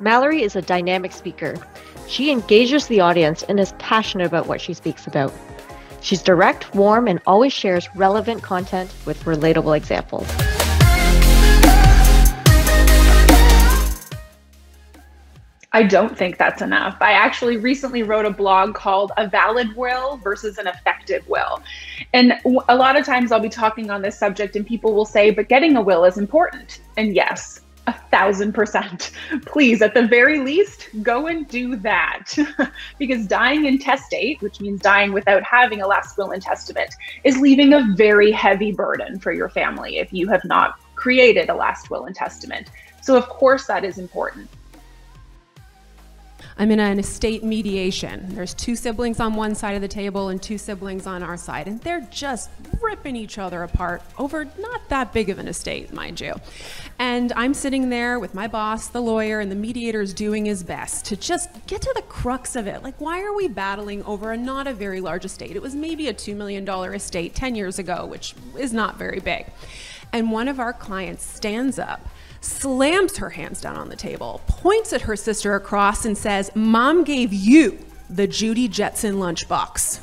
Mallory is a dynamic speaker. She engages the audience and is passionate about what she speaks about. She's direct, warm, and always shares relevant content with relatable examples. I don't think that's enough. I actually recently wrote a blog called A Valid Will versus an Effective Will. And a lot of times I'll be talking on this subject and people will say, but getting a will is important. And yes, 1,000%. Please, at the very least, go and do that. Because dying intestate, which means dying without having a last will and testament, is leaving a very heavy burden for your family if you have not created a last will and testament. So of course that is important. I'm in an estate mediation. There's 2 siblings on one side of the table and 2 siblings on our side, and they're just ripping each other apart over not that big of an estate, mind you. And I'm sitting there with my boss, the lawyer, and the mediator's doing his best to just get to the crux of it. Like, why are we battling over not a very large estate? It was maybe a $2 million estate 10 years ago, which is not very big. And one of our clients stands up, slams her hands down on the table, points at her sister across and says, "Mom gave you the Judy Jetson lunchbox."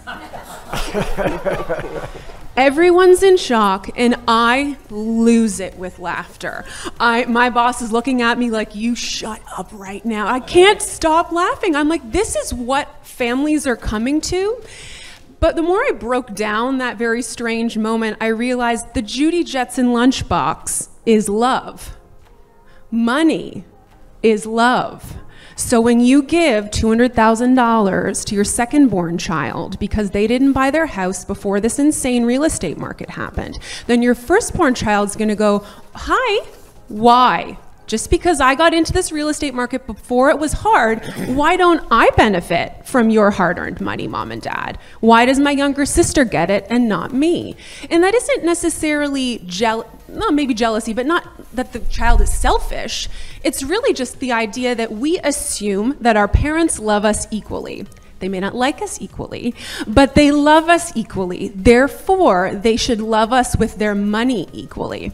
Everyone's in shock and I lose it with laughter. My boss is looking at me like, you shut up right now. I can't stop laughing. I'm like, this is what families are coming to. But the more I broke down that very strange moment, I realized the Judy Jetson lunchbox is love. Money is love. So when you give $200,000 to your second-born child because they didn't buy their house before this insane real estate market happened, then your firstborn child's gonna go, hi, why? Just because I got into this real estate market before it was hard, why don't I benefit from your hard-earned money, mom and dad? Why does my younger sister get it and not me? And that isn't necessarily maybe jealousy, but not that the child is selfish. It's really just the idea that we assume that our parents love us equally. They may not like us equally, but they love us equally. Therefore, they should love us with their money equally.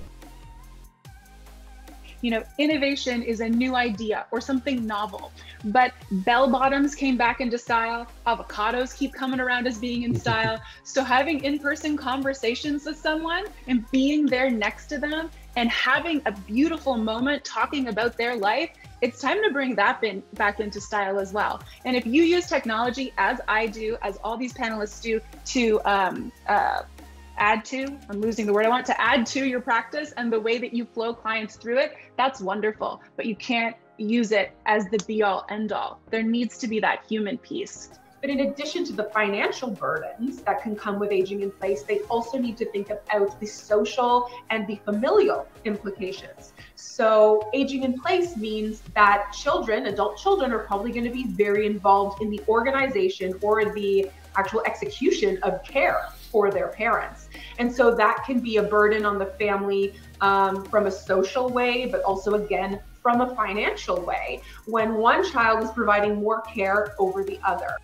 You know, innovation is a new idea or something novel, but bell bottoms came back into style. Avocados keep coming around as being in style. So having in-person conversations with someone and being there next to them and having a beautiful moment talking about their life, it's time to bring that back into style as well. And if you use technology, as I do, as all these panelists do, to add to, I'm losing the word I want, to add to your practice and the way that you flow clients through it, that's wonderful, but you can't use it as the be all end all. There needs to be that human piece. But in addition to the financial burdens that can come with aging in place, they also need to think about the social and the familial implications. So aging in place means that children, adult children, are probably going to be very involved in the organization or the actual execution of care for their parents. And so that can be a burden on the family from a social way, but also again, from a financial way, when one child is providing more care over the other.